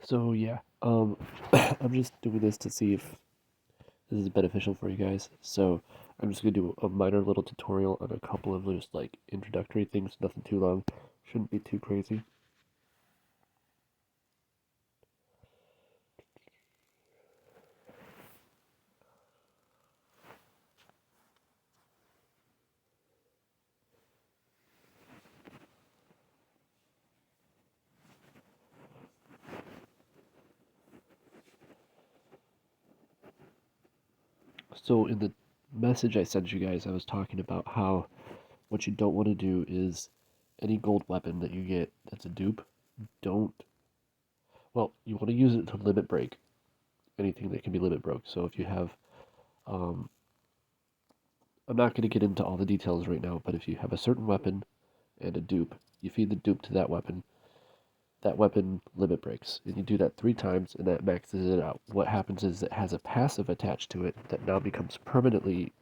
So yeah, I'm just doing this to see if this is beneficial for you guys. So I'm just gonna do a minor little tutorial on a couple of just like introductory things, nothing too long, shouldn't be too crazy. So in the message I sent you guys, I was talking about how what you don't want to do is any gold weapon that you get that's a dupe, don't, well, you want to use it to limit break anything that can be limit broke. So if you have, um, I'm not going to get into all the details right now, but if you have a certain weapon and a dupe, you feed the dupe to that weapon limit breaks. And you do that 3 times, and that maxes it out. What happens is it has a passive attached to it that now becomes permanently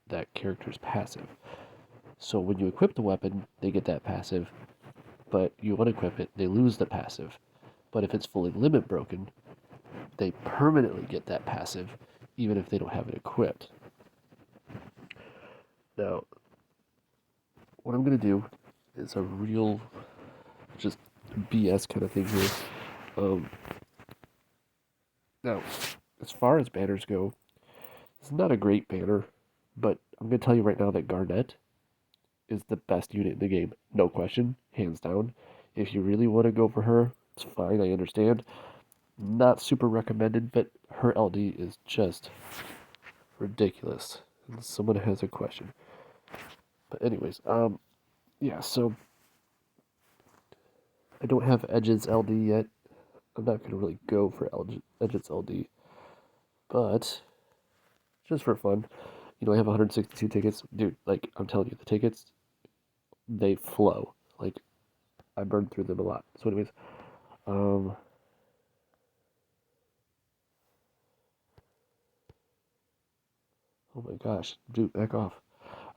that character's passive. So when you equip the weapon, they get that passive, but you unequip it, they lose the passive. But if it's fully limit broken, they permanently get that passive, even if they don't have it equipped. Now, what I'm going to do is a real, just BS kind of thing here. Um, Now, as far as banners go, it's not a great banner, but I'm going to tell you right now that Garnet is the best unit in the game. No question, hands down. If you really want to go for her, it's fine, I understand. Not super recommended, but her LD is just ridiculous. And someone has a question. But anyways, yeah, so I don't have Edge's LD yet. I'm not going to really go for Edge's LD, but just for fun, I have 162 tickets. Dude, like, I'm telling you, the tickets, they flow. Like, I burned through them a lot. So, anyways, um, oh my gosh, dude, back off.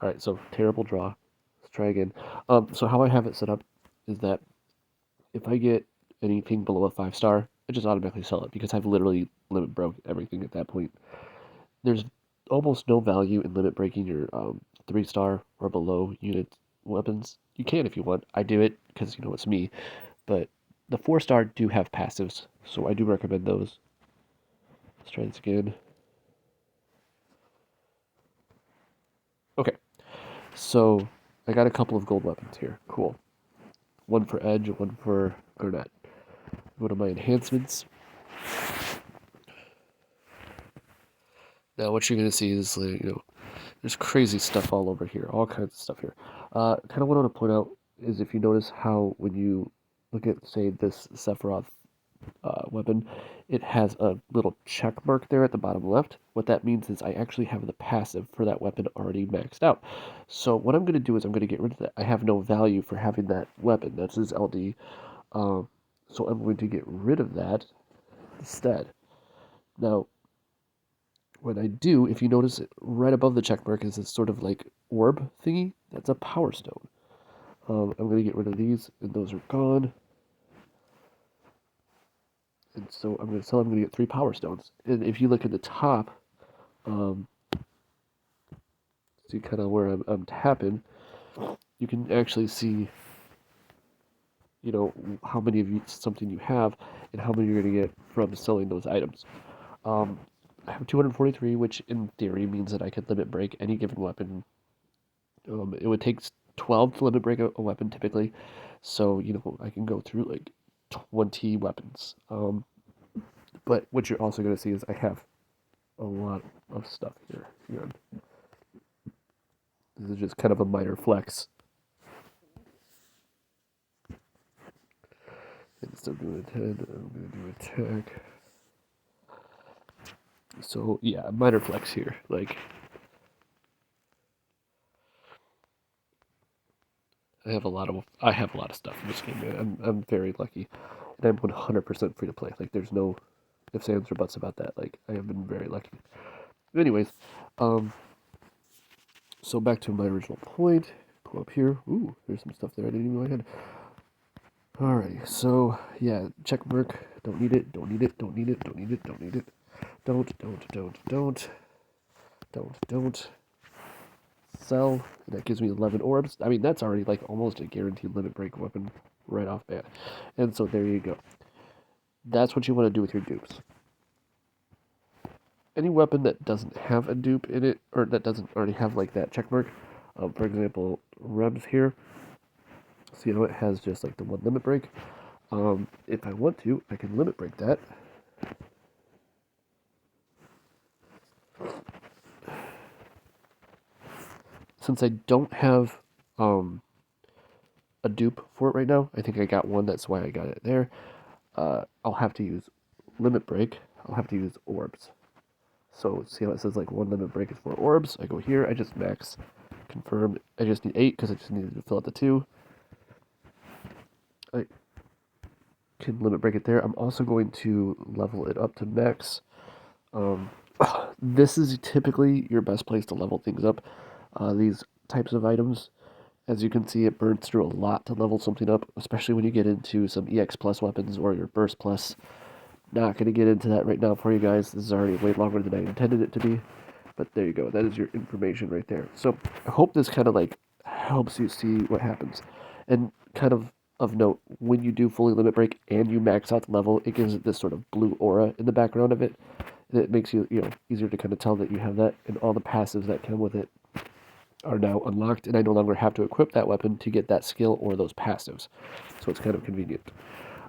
All right, so terrible draw. Let's try again. So how I have it set up is that if I get anything below a 5 star, I just automatically sell it because I've literally limit broke everything at that point. There's almost no value in limit breaking your 3 star or below unit weapons. You can if you want. I do it because it's me. But the 4 star do have passives, so I do recommend those. Let's try this again. Okay, so I got a couple of gold weapons here. Cool. One for Edge, one for Garnet. Go to my enhancements. Now what you're gonna see is there's crazy stuff all over here, all kinds of stuff here. Kind of what I want to point out is if you notice how when you look at say this Sephiroth weapon, it has a little check mark there at the bottom left. What that means is I actually have the passive for that weapon already maxed out. So what I'm going to do is I'm going to get rid of that. I have no value for having that weapon. That's his LD. Um, so I'm going to get rid of that instead. Now, when I do, if you notice it right above the check mark is this sort of like orb thingy, that's a power stone. I'm going to get rid of these, and those are gone. And so I'm going to tell I'm going to get 3 power stones. And if you look at the top, um, see kind of where I'm tapping, you can actually see, how many of something you have and how many you're going to get from selling those items. Um, I have 243, which in theory means that I could limit break any given weapon. It would take 12 to limit break a weapon typically, so I can go through like 20 weapons. But what you're also going to see is I have a lot of stuff here. This is just kind of a minor flex. Instead of doing a 10, I'm going to do attack. So yeah, minor flex here. Like I have a lot of stuff in this game, man. I'm very lucky, and I'm 100% free to play. Like there's no ifs, ands, or buts about that. Like I have been very lucky. Anyways, um, so back to my original point. Go up here. Ooh, there's some stuff there I didn't even know I had. Alrighty, so yeah, check mark. Don't need it, don't need it, don't need it, don't need it, don't need it. Don't. Sell. That gives me 11 orbs. I mean, that's already like almost a guaranteed limit break weapon right off bat. And so there you go. That's what you want to do with your dupes. Any weapon that doesn't have a dupe in it, or that doesn't already have like that check mark, for example, Rebs here, so you know it has just like the one limit break. If I want to, I can limit break that. Since I don't have a dupe for it right now, I think I got one, that's why I got it there. I'll have to use limit break. I'll have to use orbs. So see how it says like one limit break is 4 orbs. I go here, I just max confirm. I just need 8 because I just needed to fill out the 2. I can limit break it there. I'm also going to level it up to max. Um, this is typically your best place to level things up. These types of items, as you can see, it burns through a lot to level something up, especially when you get into some EX plus weapons or your burst plus. Not going to get into that right now for you guys. This is already way longer than I intended it to be. But there you go. That is your information right there. So I hope this kind of like helps you see what happens. And kind of note, when you do fully limit break and you max out the level, it gives it this sort of blue aura in the background of it. And it makes you, easier to kind of tell that you have that. And all the passives that come with it are now unlocked. And I no longer have to equip that weapon to get that skill or those passives. So it's kind of convenient.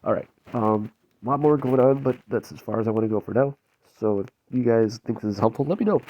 All right. A lot more going on, but that's as far as I want to go for now. So if you guys think this is helpful, let me know.